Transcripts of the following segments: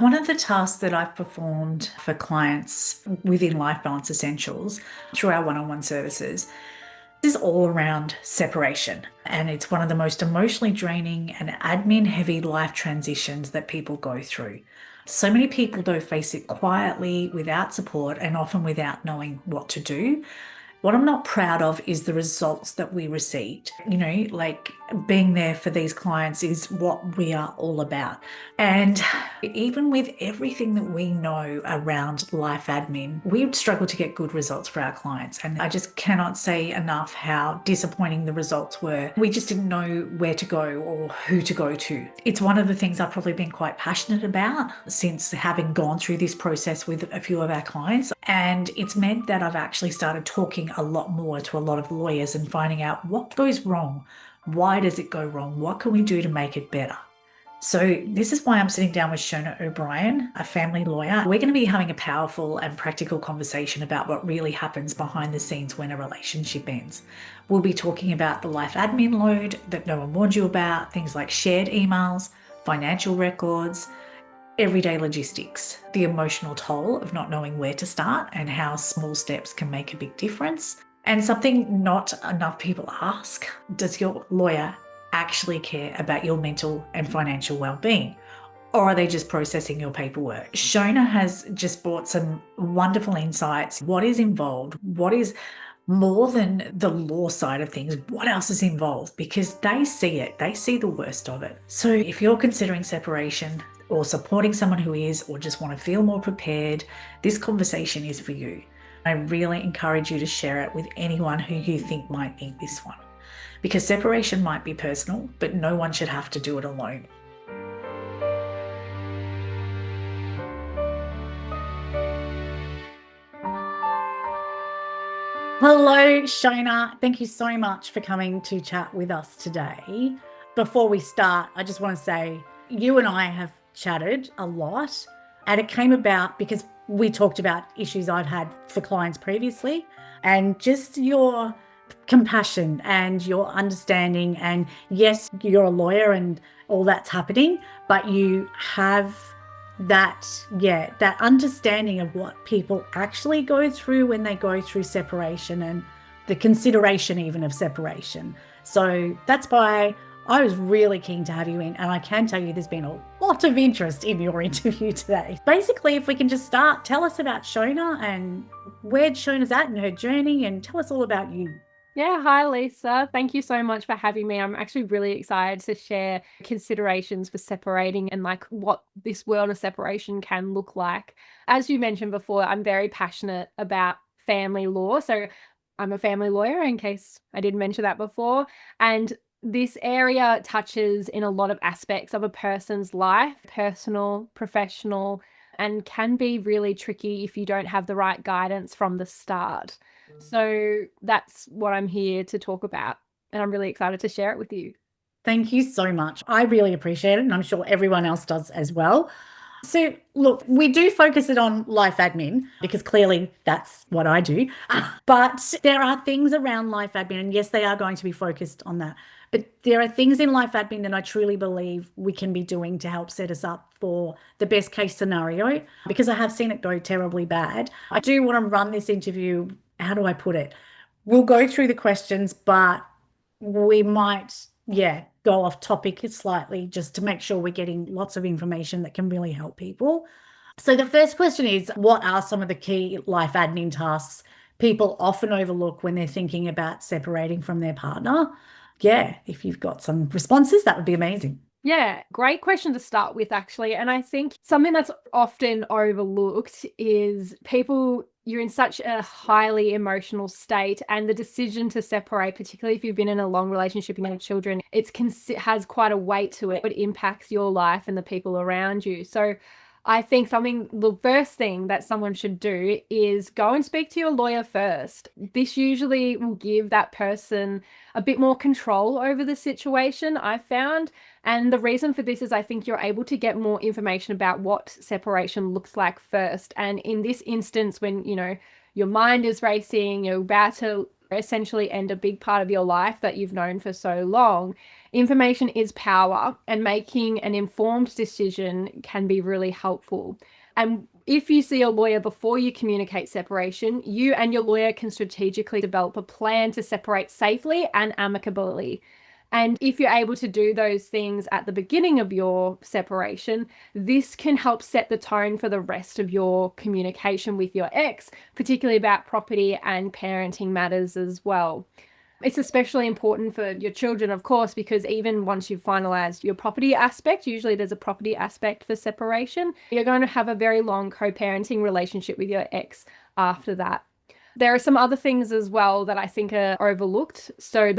One of the tasks that I've performed for clients within Life Balance Essentials through our one-on-one services is all around separation. And it's one of the most emotionally draining and admin heavy life transitions that people go through. So many people, though, face it quietly without support and often without knowing what to do. What I'm not proud of is the results that we received. Like being there for these clients is what we are all about. And even with everything that we know around life admin, we struggle to get good results for our clients. And I just cannot say enough how disappointing the results were. We just didn't know where to go or who to go to. It's one of the things I've probably been quite passionate about since having gone through this process with a few of our clients. And it's meant that I've actually started talking a lot more to a lot of lawyers and finding out what goes wrong. Why does it go wrong? What can we do to make it better? So this is why I'm sitting down with Shona O'Brien, a family lawyer. We're going to be having a powerful and practical conversation about what really happens behind the scenes when a relationship ends. We'll be talking about the life admin load that no one warned you about, things like shared emails, financial records, everyday logistics, the emotional toll of not knowing where to start and how small steps can make a big difference. And something not enough people ask, does your lawyer actually care about your mental and financial well-being? Or are they just processing your paperwork? Shona has just brought some wonderful insights. What is involved? What is more than the law side of things? What else is involved? Because they see it, they see the worst of it. So if you're considering separation or supporting someone who is, or just want to feel more prepared, this conversation is for you. I really encourage you to share it with anyone who you think might need this one. Because separation might be personal, but no one should have to do it alone. Hello, Shona. Thank you so much for coming to chat with us today. Before we start, I just want to say you and I have chatted a lot, and it came about because we talked about issues I've had for clients previously, and just your compassion and your understanding. And yes, you're a lawyer and all that's happening, but you have that understanding of what people actually go through when they go through separation and the consideration even of separation. So that's why I was really keen to have you in, and I can tell you there's been a lot of interest in your interview today. Basically, if we can just start, tell us about Shona and where Shona's at in her journey, and tell us all about you. Yeah, hi Lisa. Thank you so much for having me. I'm actually really excited to share considerations for separating and like what this world of separation can look like. As you mentioned before, I'm very passionate about family law. So I'm a family lawyer, in case I didn't mention that before. And this area touches in a lot of aspects of a person's life, personal, professional, and can be really tricky if you don't have the right guidance from the start. So that's what I'm here to talk about, and I'm really excited to share it with you. Thank you so much. I really appreciate it, and I'm sure everyone else does as well. So, look, we do focus it on life admin because clearly that's what I do. But there are things around life admin, and yes, they are going to be focused on that. But there are things in life admin that I truly believe we can be doing to help set us up for the best case scenario, because I have seen it go terribly bad. I do want to run this interview. How do I put it? We'll go through the questions, but we might, go off topic slightly just to make sure we're getting lots of information that can really help people. So the first question is, what are some of the key life admin tasks people often overlook when they're thinking about separating from their partner? Yeah, if you've got some responses, that would be amazing. Yeah, great question to start with, actually. And I think something that's often overlooked is you're in such a highly emotional state, and the decision to separate, particularly if you've been in a long relationship and you have children, has quite a weight to it. It impacts your life and the people around you. So I think the first thing that someone should do is go and speak to your lawyer first. This usually will give that person a bit more control over the situation, I've found. And the reason for this is I think you're able to get more information about what separation looks like first. And in this instance, when, your mind is racing, you're about to essentially end a big part of your life that you've known for so long, Information is power, and making an informed decision can be really helpful. And if you see a lawyer before you communicate separation, you and your lawyer can strategically develop a plan to separate safely and amicably. And if you're able to do those things at the beginning of your separation, this can help set the tone for the rest of your communication with your ex, particularly about property and parenting matters as well. It's especially important for your children, of course, because even once you've finalized your property aspect, usually there's a property aspect for separation, you're going to have a very long co-parenting relationship with your ex after that. There are some other things as well that I think are overlooked. So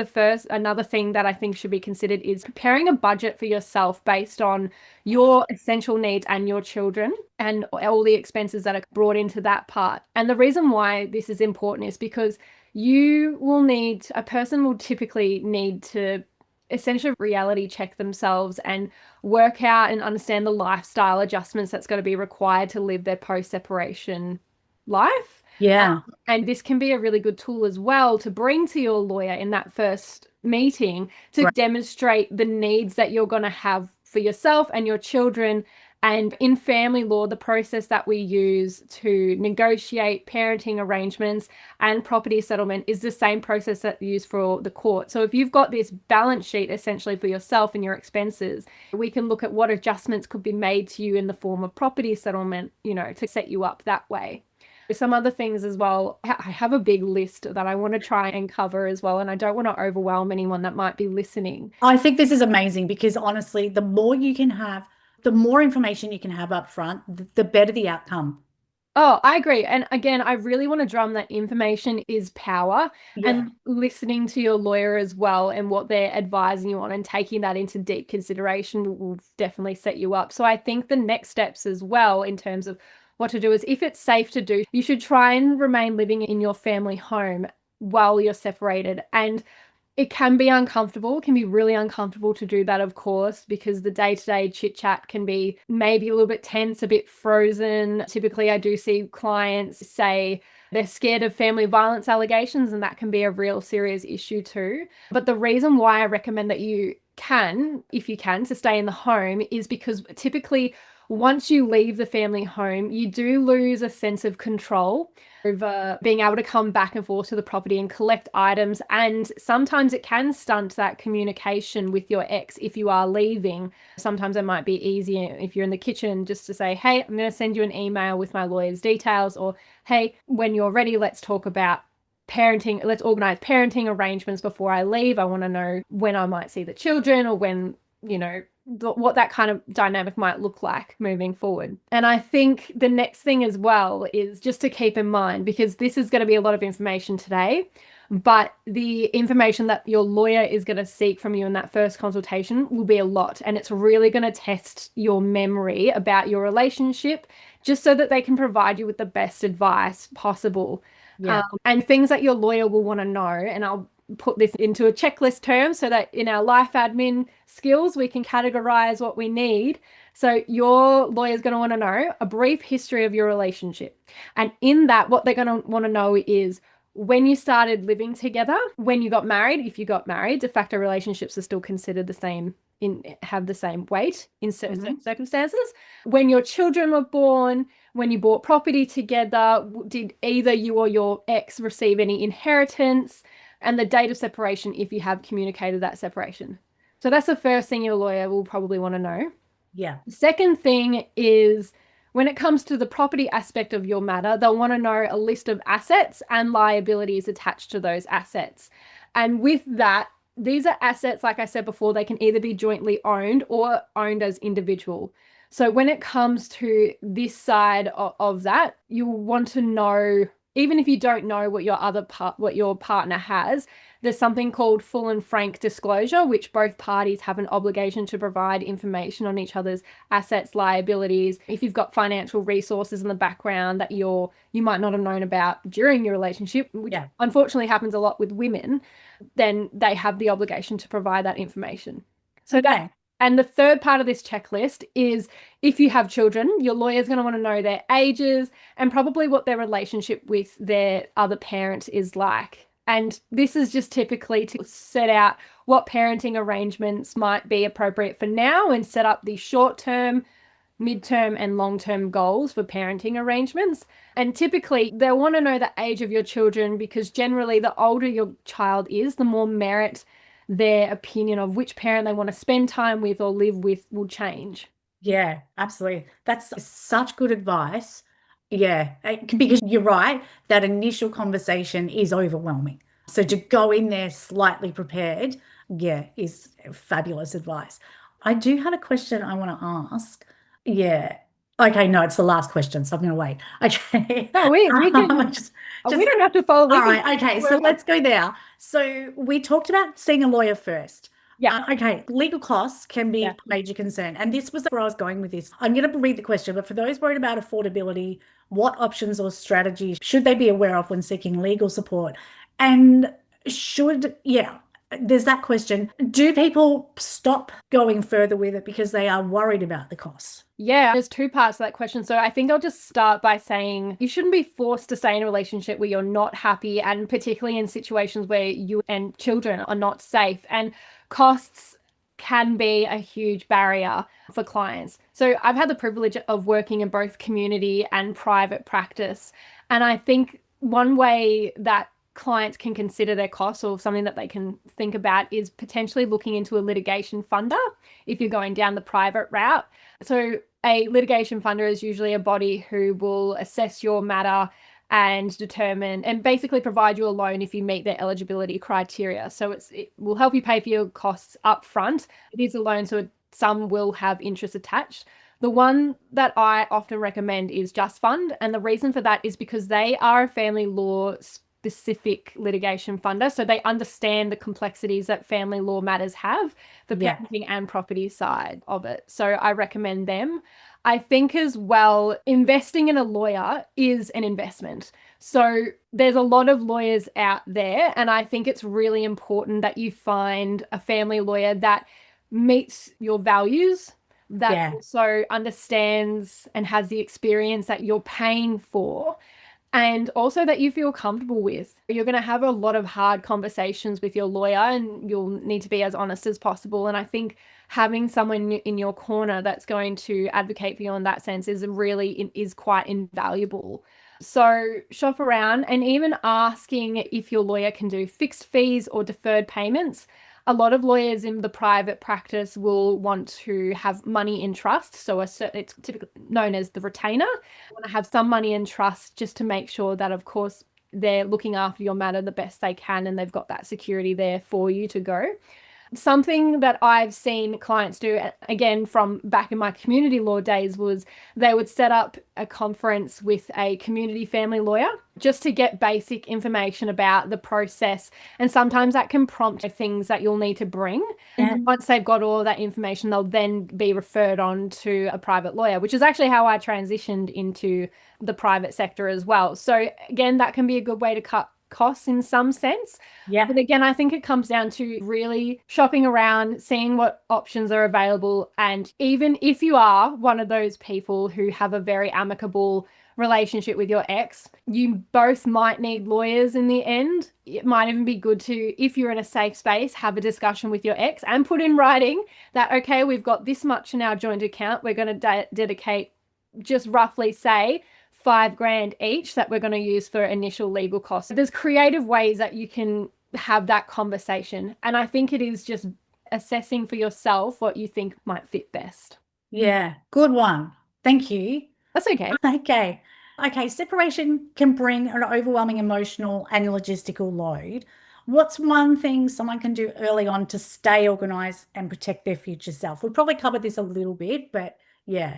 another thing that I think should be considered is preparing a budget for yourself based on your essential needs and your children and all the expenses that are brought into that part. And the reason why this is important is because a person will typically need to essentially reality check themselves and work out and understand the lifestyle adjustments that's going to be required to live their post-separation life. Yeah. And this can be a really good tool as well to bring to your lawyer in that first meeting to demonstrate the needs that you're going to have for yourself and your children. And in family law, the process that we use to negotiate parenting arrangements and property settlement is the same process that you use for the court. So if you've got this balance sheet essentially for yourself and your expenses, we can look at what adjustments could be made to you in the form of property settlement, to set you up that way. Some other things as well. I have a big list that I want to try and cover as well, and I don't want to overwhelm anyone that might be listening. I think this is amazing because honestly, the more information you can have up front, the better the outcome. Oh, I agree. And again, I really want to drum that information is power, and listening to your lawyer as well and what they're advising you on and taking that into deep consideration will definitely set you up. So I think the next steps as well in terms of what to do is, if it's safe to do, you should try and remain living in your family home while you're separated. And it can be uncomfortable, can be really uncomfortable to do that, of course, because the day-to-day chit-chat can be maybe a little bit tense, a bit frozen. Typically, I do see clients say they're scared of family violence allegations, and that can be a real serious issue too. But the reason why I recommend that you can, if you can, to stay in the home is because typically once you leave the family home, you do lose a sense of control over being able to come back and forth to the property and collect items. And sometimes it can stunt that communication with your ex if you are leaving. Sometimes it might be easier if you're in the kitchen just to say, hey, I'm going to send you an email with my lawyer's details, or hey, when you're ready, let's talk about parenting. Let's organize parenting arrangements before I leave. I want to know when I might see the children, or when, what that kind of dynamic might look like moving forward. And I think the next thing as well is just to keep in mind, because this is going to be a lot of information today, but the information that your lawyer is going to seek from you in that first consultation will be a lot. And it's really going to test your memory about your relationship, just so that they can provide you with the best advice possible. And things that your lawyer will want to know, and I'll put this into a checklist term so that in our life admin skills, we can categorize what we need. So your lawyer's going to want to know a brief history of your relationship. And in that, what they're going to want to know is when you started living together, when you got married, if you got married, de facto relationships are still considered the same, have the same weight in certain circumstances. When your children were born, when you bought property together, did either you or your ex receive any inheritance? And the date of separation if you have communicated that separation. So that's the first thing your lawyer will probably want to know. Yeah. The second thing is, when it comes to the property aspect of your matter, they'll want to know a list of assets and liabilities attached to those assets. And with that, these are assets, like I said before, they can either be jointly owned or owned as individual. So when it comes to this side of that, you'll want to know, even if you don't know what your partner has, there's something called full and frank disclosure, which both parties have an obligation to provide information on each other's assets, liabilities. If you've got financial resources in the background that you might not have known about during your relationship, which unfortunately happens a lot with women, then they have the obligation to provide that information. So and the third part of this checklist is, if you have children, your lawyer's going to want to know their ages and probably what their relationship with their other parent is like. And this is just typically to set out what parenting arrangements might be appropriate for now and set up the short term, midterm, and long term goals for parenting arrangements. And typically, they'll want to know the age of your children because generally, the older your child is, the more merit their opinion of which parent they want to spend time with or live with will change. Yeah, absolutely. That's such good advice. Yeah, because you're right, that initial conversation is overwhelming. So to go in there slightly prepared, yeah, is fabulous advice. I do have a question I want to ask. Yeah. Okay, no, it's the last question, so I'm going to wait. Okay. No, we can. Just, We just don't have to follow. We all can right. Okay. So let's go there. So we talked about seeing a lawyer first. Yeah. Okay. Legal costs can be Yeah. a major concern. And this was where I was going with this. I'm going to read the question, but for those worried about affordability, what options or strategies should they be aware of when seeking legal support? And yeah, there's that question. Do people stop going further with it because they are worried about the costs? Yeah, there's two parts to that question. So I think I'll just start by saying you shouldn't be forced to stay in a relationship where you're not happy, and particularly in situations where you and children are not safe. And costs can be a huge barrier for clients. So I've had the privilege of working in both community and private practice. And I think one way that clients can consider their costs or something that they can think about is potentially looking into a litigation funder if you're going down the private route. So a litigation funder is usually a body who will assess your matter and determine and basically provide you a loan if you meet their eligibility criteria. So it will help you pay for your costs up front. It is a loan, so some will have interest attached. The one that I often recommend is Just Fund. And the reason for that is because they are a family law specific litigation funder. So they understand the complexities that family law matters have, the Yeah. parenting and property side of it. So I recommend them. I think as well, investing in a lawyer is an investment. So there's a lot of lawyers out there, and I think it's really important that you find a family lawyer that meets your values, that Yeah. also understands and has the experience that you're paying for, and also that you feel comfortable with. You're going to have a lot of hard conversations with your lawyer, and you'll need to be as honest as possible. And I think having someone in your corner that's going to advocate for you in that sense is quite invaluable. So shop around, and even asking if your lawyer can do fixed fees or deferred payments. A lot of lawyers in the private practice will want to have money in trust. So it's typically known as the retainer. Want to have some money in trust just to make sure that, of course, they're looking after your matter the best they can and they've got that security there for you to go. Something that I've seen clients do, again, from back in my community law days, was they would set up a conference with a community family lawyer just to get basic information about the process. And sometimes that can prompt things that you'll need to bring. And once they've got all of that information, they'll then be referred on to a private lawyer, which is actually how I transitioned into the private sector as well. So again, that can be a good way to cut costs in some sense. Yeah. But again, I think it comes down to really shopping around, seeing what options are available. And even if you are one of those people who have a very amicable relationship with your ex, you both might need lawyers in the end. It might even be good to, if you're in a safe space, have a discussion with your ex and put in writing that, okay, we've got this much in our joint account. We're going to dedicate, just roughly say, $5,000 each that we're going to use for initial legal costs. There's creative ways that you can have that conversation. And I think it is just assessing for yourself what you think might fit best. Yeah. Good one. Thank you. That's okay. Okay. Okay. Separation can bring an overwhelming emotional and logistical load. What's one thing someone can do early on to stay organized and protect their future self? We probably covered this a little bit, but yeah.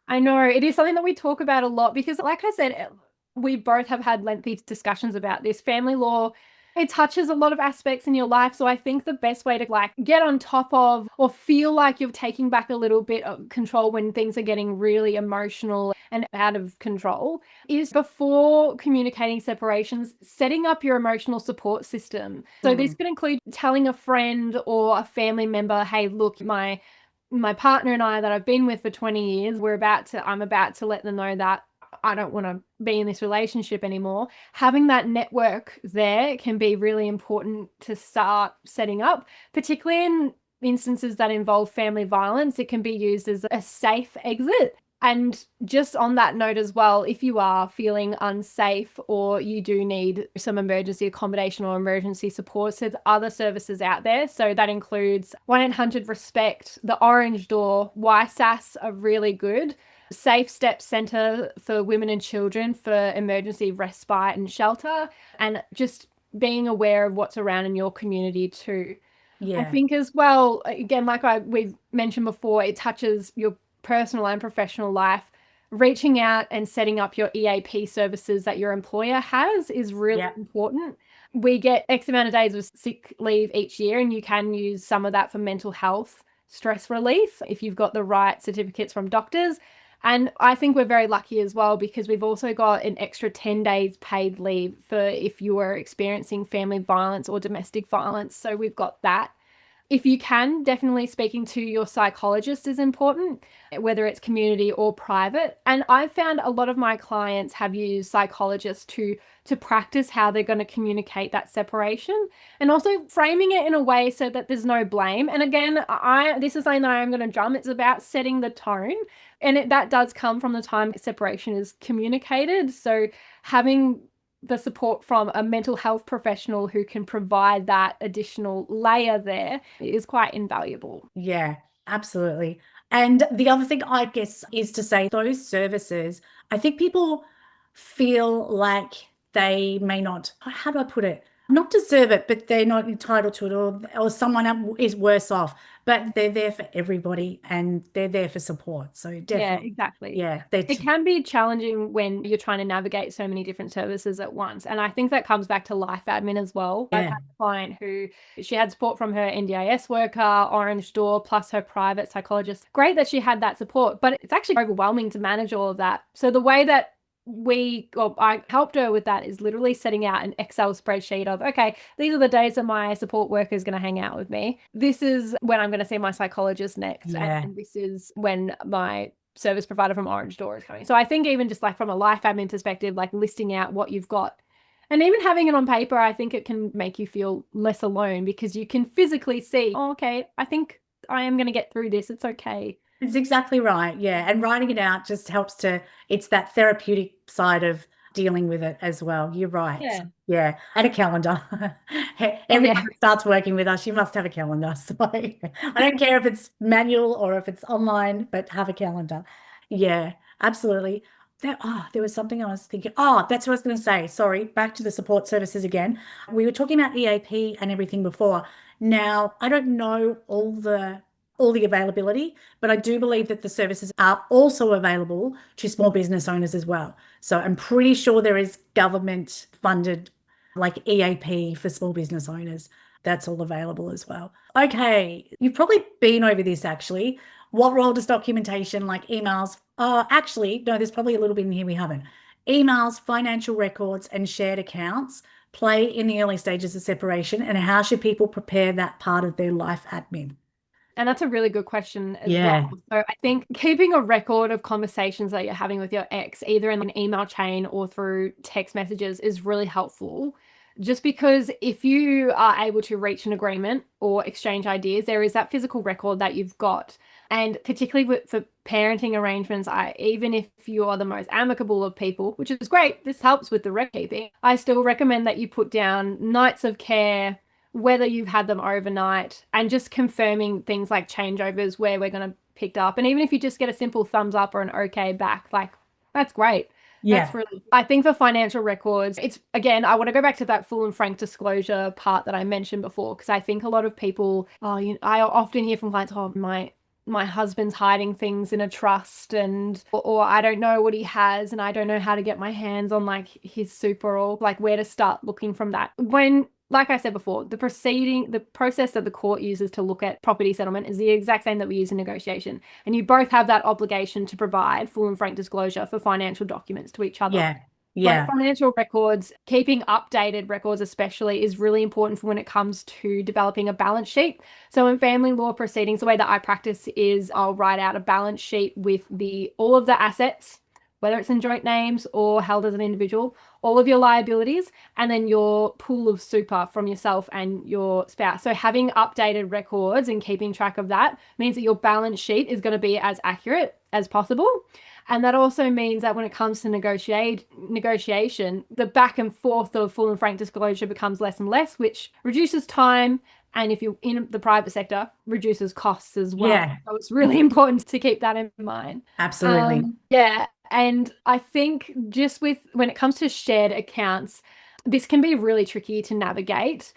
I know it is something that we talk about a lot because, like I said, we both have had lengthy discussions about this. Family law, it touches a lot of aspects in your life. So I think the best way to get on top of or feel like you're taking back a little bit of control when things are getting really emotional and out of control is, before communicating separations, setting up your emotional support system. So this could include telling a friend or a family member, hey, look, my partner and I that I've been with for 20 years, I'm about to let them know that I don't want to be in this relationship anymore. Having that network there can be really important to start setting up, particularly in instances that involve family violence. It can be used as a safe exit. And just on that note as well, if you are feeling unsafe or you do need some emergency accommodation or emergency support, so there's other services out there. So that includes 1-800-RESPECT, the Orange Door, YSAS are really good. Safe Step Centre for women and children for emergency respite and shelter, and just being aware of what's around in your community too. I Yeah. think as well, again, like we mentioned before, it touches your personal and professional life. Reaching out and setting up your EAP services that your employer has is really Yeah. important. We get X amount of days of sick leave each year, and you can use some of that for mental health stress relief if you've got the right certificates from doctors. And I think we're very lucky as well because we've also got an extra 10 days paid leave for if you are experiencing family violence or domestic violence. So we've got that. If you can, definitely speaking to your psychologist is important, whether it's community or private. And I've found a lot of my clients have used psychologists to practice how they're going to communicate that separation and also framing it in a way so that there's no blame. And again, I this is something that I am going to drum. It's about setting the tone, and that does come from the time separation is communicated. So having the support from a mental health professional who can provide that additional layer there is quite invaluable. Yeah, absolutely. And the other thing I guess is to say those services, I think people feel like they may not, how do I put it? Not deserve it, but they're not entitled to it, or someone is worse off. But they're there for everybody and they're there for support. So Yeah, definitely, exactly. yeah, they're It can be challenging when you're trying to navigate so many different services at once. And I think that comes back to life admin as well. I've yeah, had a client who she had support from her NDIS worker, Orange Door, plus her private psychologist. Great that she had that support, but it's actually overwhelming to manage all of that. So the way that I helped her with that is literally setting out an Excel spreadsheet of, okay, these are the days that my support worker is going to hang out with me. This is when I'm going to see my psychologist next. yeah. And this is when my service provider from Orange Door is coming. So I think even just like from a life admin perspective, like listing out what you've got and even having it on paper, I think it can make you feel less alone because you can physically see, oh, okay, I think I am going to get through this. It's okay. It's exactly right. Yeah. And writing it out just helps it's that therapeutic side of dealing with it as well. You're right. Yeah. Yeah. And a calendar. Oh, Everyone yeah. that starts working with us, you must have a calendar. So I don't care if it's manual or if it's online, but have a calendar. Yeah, absolutely. There was something I was thinking. Oh, that's what I was going to say. Sorry, back to the support services again. We were talking about EAP and everything before. Now, I don't know all the availability, but I do believe that the services are also available to small business owners as well. So I'm pretty sure there is government funded like EAP for small business owners. That's all available as well. Okay, you've probably been over this actually. What role does documentation like emails? Actually, no, there's probably a little bit in here we haven't. Emails, financial records, and shared accounts play in the early stages of separation, and how should people prepare that part of their life admin? And that's a really good question as well. Yeah, So I think keeping a record of conversations that you're having with your ex, either in an email chain or through text messages, is really helpful. Just because if you are able to reach an agreement or exchange ideas, there is that physical record that you've got. And particularly for parenting arrangements, even if you are the most amicable of people, which is great, this helps with the record keeping, I still recommend that you put down nights of care, whether you've had them overnight, and just confirming things like changeovers where we're going to pick up. And even if you just get a simple thumbs up or an okay back, like that's great. That's yeah, really, I think for financial records, it's again, I want to go back to that full and frank disclosure part that I mentioned before, because I think a lot of people, I often hear from clients, oh, my husband's hiding things in a trust and or I don't know what he has and I don't know how to get my hands on like his super or like where to start looking from that. When like I said before, the process that the court uses to look at property settlement is the exact same that we use in negotiation. And you both have that obligation to provide full and frank disclosure for financial documents to each other. yeah, But yeah, financial records, keeping updated records especially, is really important for when it comes to developing a balance sheet. So in family law proceedings, the way that I practice is I'll write out a balance sheet with all of the assets whether it's in joint names or held as an individual, all of your liabilities, and then your pool of super from yourself and your spouse. So having updated records and keeping track of that means that your balance sheet is going to be as accurate as possible. And that also means that when it comes to negotiation, the back and forth of full and frank disclosure becomes less and less, which reduces time. And if you're in the private sector, reduces costs as well. Yeah, So it's really important to keep that in mind. absolutely. Yeah. And I think just with when it comes to shared accounts, this can be really tricky to navigate.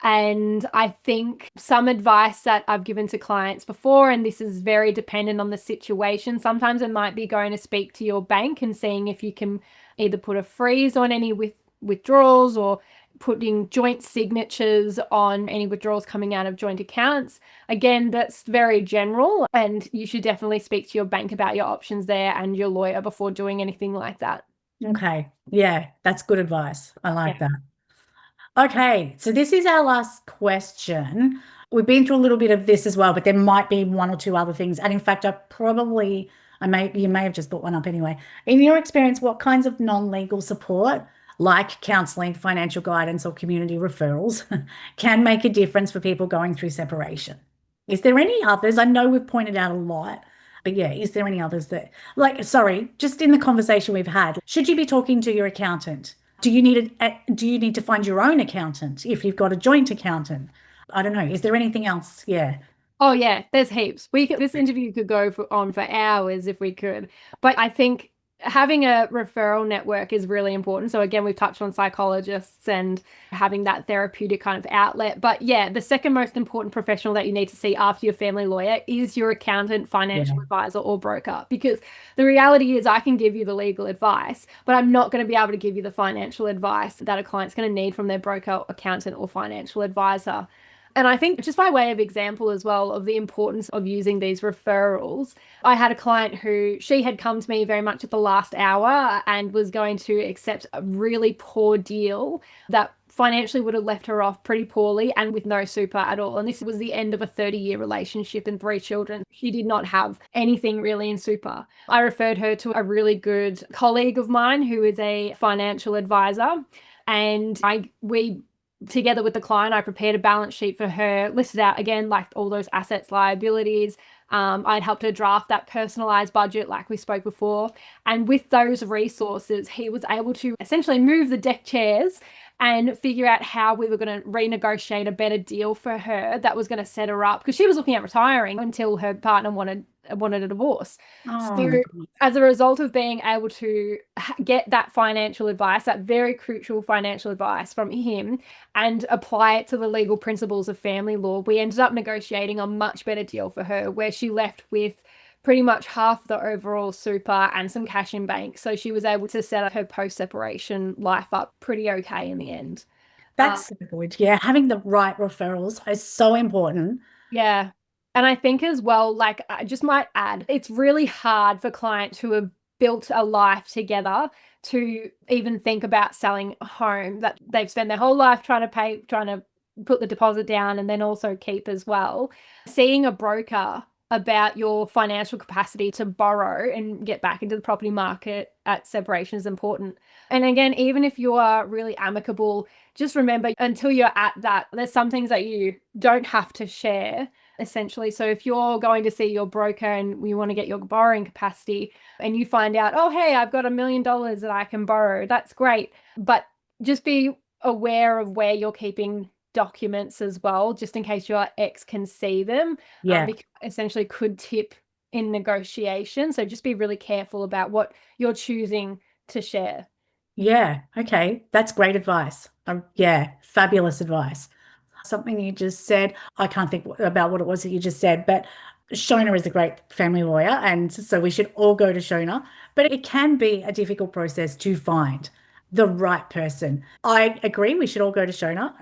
And I think some advice that I've given to clients before, and this is very dependent on the situation, sometimes it might be going to speak to your bank and seeing if you can either put a freeze on any withdrawals or putting joint signatures on any withdrawals coming out of joint accounts. Again, that's very general, and you should definitely speak to your bank about your options there and your lawyer before doing anything like that. Okay. Yeah, that's good advice. I like Yeah. that. Okay, so this is our last question. We've been through a little bit of this as well, but there might be one or two other things. And in fact, you may have just brought one up anyway. In your experience, what kinds of non-legal support, like counseling, financial guidance, or community referrals, can make a difference for people going through separation? Is there any others? I know we've pointed out a lot, but yeah, is there any others that, like, sorry, just in the conversation we've had, should you be talking to your accountant? Do you need to find your own accountant if you've got a joint accountant? I don't know. Is there anything else? Yeah. Oh yeah, there's heaps. This interview could go on for hours if we could. But I think having a referral network is really important. So again, we've touched on psychologists and having that therapeutic kind of outlet. But yeah, the second most important professional that you need to see after your family lawyer is your accountant, financial Yeah. advisor, or broker. Because the reality is I can give you the legal advice, but I'm not going to be able to give you the financial advice that a client's going to need from their broker, accountant, or financial advisor. And I think just by way of example as well of the importance of using these referrals, I had a client who she had come to me very much at the last hour and was going to accept a really poor deal that financially would have left her off pretty poorly and with no super at all. And this was the end of a 30-year relationship and 3 children. She did not have anything really in super. I referred her to a really good colleague of mine who is a financial advisor. And we together with the client, I prepared a balance sheet for her, listed out again, like all those assets, liabilities. I'd helped her draft that personalized budget, like we spoke before. And with those resources, he was able to essentially move the deck chairs and figure out how we were going to renegotiate a better deal for her that was going to set her up because she was looking at retiring until her partner wanted a divorce. Oh my So God. as a result of being able to get that financial advice, that very crucial financial advice from him and apply it to the legal principles of family law, we ended up negotiating a much better deal for her where she left with pretty much half the overall super and some cash in bank. So she was able to set her post-separation life up pretty okay in the end. Uh, That's so good. Yeah, having the right referrals is so important. yeah. And I think as well, like I just might add, it's really hard for clients who have built a life together to even think about selling a home that they've spent their whole life trying to put the deposit down and then also keep as well. Seeing a broker about your financial capacity to borrow and get back into the property market at separation is important. And again, even if you are really amicable, just remember until you're at that, there's some things that you don't have to share essentially. So if you're going to see your broker and you want to get your borrowing capacity and you find out, oh, hey, I've got $1 million that I can borrow, that's great. But just be aware of where you're keeping documents as well, just in case your ex can see them, Yeah. because essentially could tip in negotiation. So just be really careful about what you're choosing to share. Yeah. Okay. That's great advice. Yeah. Fabulous advice. Something you just said, I can't think about what it was that you just said, but Shona is a great family lawyer. And so we should all go to Shona, but it can be a difficult process to find the right person. I agree. We should all go to Shona.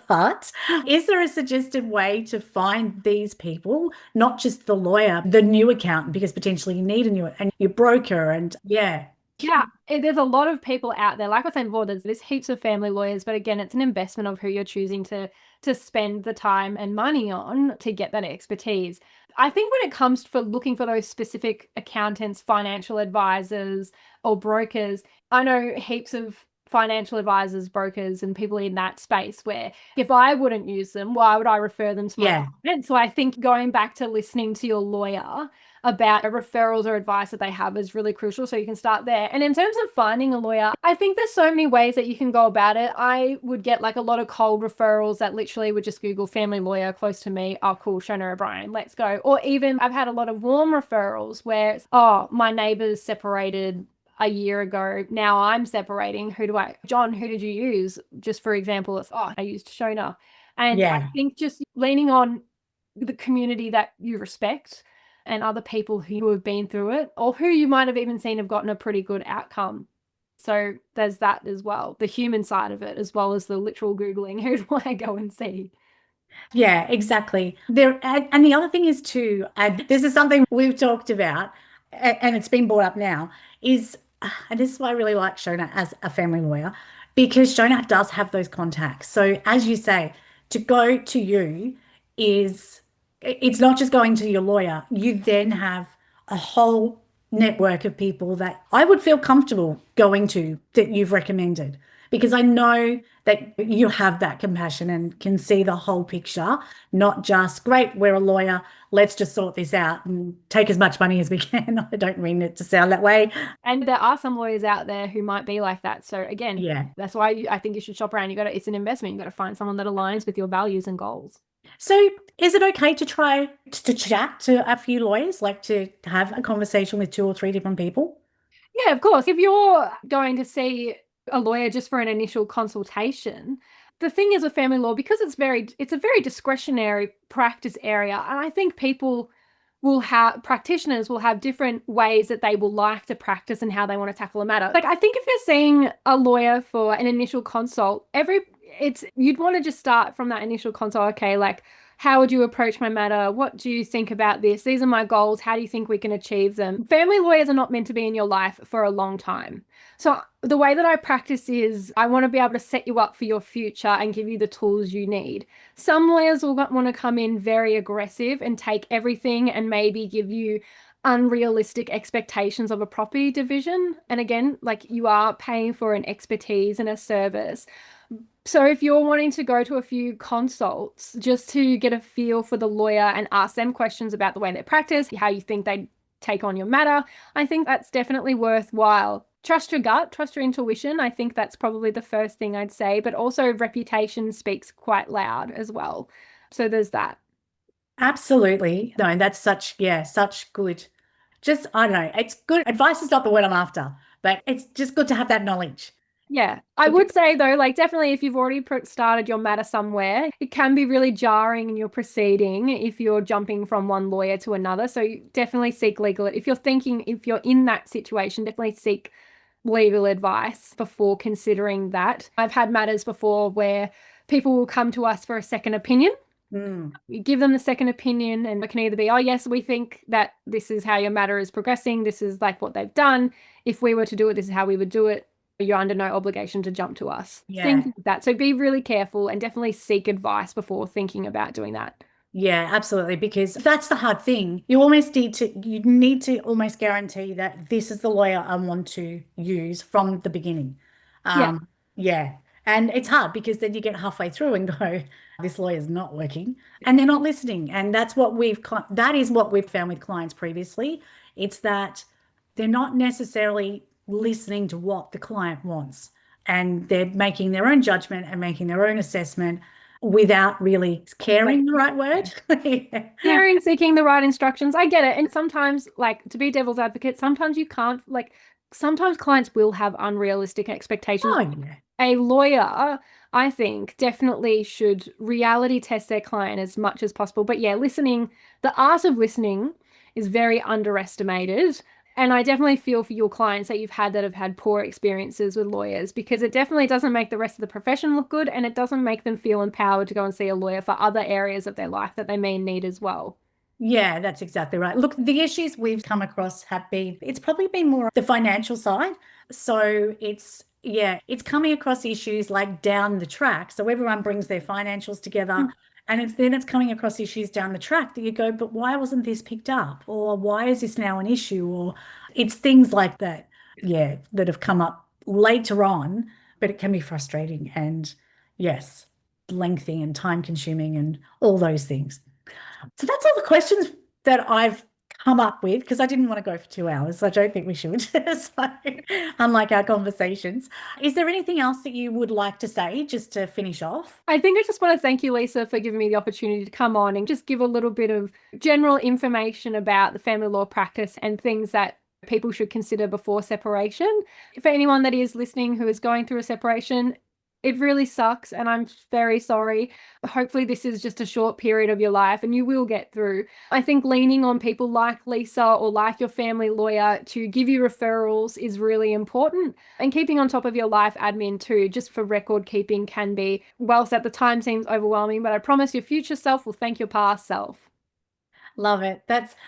But is there a suggested way to find these people, not just the lawyer, the new accountant, because potentially you need a new and your broker and yeah. Yeah, there's a lot of people out there. Like I was saying before, there's heaps of family lawyers, but again, it's an investment of who you're choosing to spend the time and money on to get that expertise. I think when it comes for looking for those specific accountants, financial advisors, or brokers, I know heaps of financial advisors, brokers, and people in that space where if I wouldn't use them, why would I refer them to my Yeah. client? So I think going back to listening to your lawyer about referrals or advice that they have is really crucial. So you can start there. And in terms of finding a lawyer, I think there's so many ways that you can go about it. I would get like a lot of cold referrals that literally would just Google family lawyer close to me. Oh, cool, Shona O'Brien, let's go. Or even I've had a lot of warm referrals where, oh, my neighbors separated a year ago. Now I'm separating. John, who did you use? Just for example, it's, oh, I used Shona. And I Yeah. think just leaning on the community that you respect and other people who have been through it or who you might have even seen have gotten a pretty good outcome. So there's that as well, the human side of it, as well as the literal Googling, who do I go and see? Yeah, exactly. There, and the other thing is too, and this is something we've talked about, and it's been brought up now, is, and this is why I really like Shona as a family lawyer, because Shona does have those contacts. So as you say, to go to you is, it's not just going to your lawyer. You then have a whole network of people that I would feel comfortable going to that you've recommended because I know that you have that compassion and can see the whole picture, not just, great, we're a lawyer, let's just sort this out and take as much money as we can. I don't mean it to sound that way. And there are some lawyers out there who might be like that. So again, Yeah. that's why I think you should shop around. It's an investment. You got to find someone that aligns with your values and goals. So is it okay to try to chat to a few lawyers, like to have a conversation with two or three different people? Yeah, of course. If you're going to see a lawyer just for an initial consultation, the thing is with family law, because it's a very discretionary practice area, and I think practitioners will have different ways that they will like to practice and how they want to tackle a matter. Like I think if you're seeing a lawyer for an initial consult, you'd want to just start from that initial consult. Okay, like how would you approach my matter? What do you think about this? These are my goals. How do you think we can achieve them? Family lawyers are not meant to be in your life for a long time. So the way that I practice is I want to be able to set you up for your future and give you the tools you need. Some lawyers will want to come in very aggressive and take everything and maybe give you unrealistic expectations of a property division. And again, like you are paying for an expertise and a service. So if you're wanting to go to a few consults just to get a feel for the lawyer and ask them questions about the way they practice, how you think they take on your matter, I think that's definitely worthwhile. Trust your gut, trust your intuition. I think that's probably the first thing I'd say, but also reputation speaks quite loud as well. So there's that. Absolutely. No, that's such, yeah, such good. Just, I don't know, it's good. Advice is not the word I'm after, but it's just good to have that knowledge. Yeah, I would say though, like definitely if you've already started your matter somewhere, it can be really jarring in your proceeding if you're jumping from one lawyer to another. So you definitely seek legal. If you're in that situation, definitely seek legal advice before considering that. I've had matters before where people will come to us for a second opinion. Mm. You give them the second opinion, and it can either be, oh, yes, we think that this is how your matter is progressing. This is like what they've done. If we were to do it, this is how we would do it. You're under no obligation to jump to us. Things Yeah. like that. So be really careful and definitely seek advice before thinking about doing that. Yeah, absolutely. Because that's the hard thing. You need to almost guarantee that this is the lawyer I want to use from the beginning. Yeah. Yeah. And it's hard because then you get halfway through and go, this lawyer's not working and they're not listening. And that is what we've found with clients previously. It's that they're not necessarily listening to what the client wants and they're making their own judgment and making their own assessment without really Like caring, the right word. Yeah. hearing, seeking the right instructions. I get it. And sometimes, like, to be devil's advocate, sometimes you can't, like, sometimes clients will have unrealistic expectations. Oh, yeah. A lawyer, I think, definitely should reality test their client as much as possible. But yeah, the art of listening is very underestimated. And I definitely feel for your clients that have had poor experiences with lawyers because it definitely doesn't make the rest of the profession look good and it doesn't make them feel empowered to go and see a lawyer for other areas of their life that they may need as well. Yeah, that's exactly right. Look, the issues we've come across it's probably been more the financial side. So yeah, it's coming across issues like down the track. So everyone brings their financials together And then it's coming across issues down the track that you go, but why wasn't this picked up? Or why is this now an issue? Or it's things like that, yeah, that have come up later on, but it can be frustrating and, yes, lengthy and time consuming and all those things. So that's all the questions that I've come up with because I didn't want to go for 2 hours. I don't think we should. So, unlike our conversations, is there anything else that you would like to say just to finish off? I think I just want to thank you, Lisa, for giving me the opportunity to come on and just give a little bit of general information about the family law practice and things that people should consider before separation. For anyone that is listening who is going through a separation, it really sucks and I'm very sorry. Hopefully this is just a short period of your life and you will get through. I think leaning on people like Lisa or like your family lawyer to give you referrals is really important. And keeping on top of your life admin too, just for record keeping can be, whilst at the time seems overwhelming, but I promise your future self will thank your past self. Love it.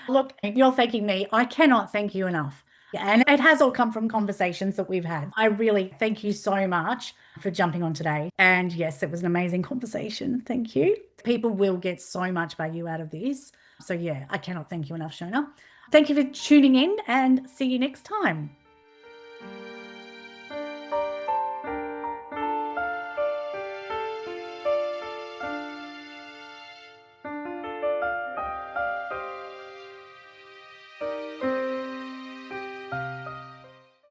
Look, you're thanking me. I cannot thank you enough. And it has all come from conversations that we've had. I really thank you so much for jumping on today. And yes, it was an amazing conversation. Thank you. People will get so much value out of this. So yeah, I cannot thank you enough, Shona. Thank you for tuning in and see you next time.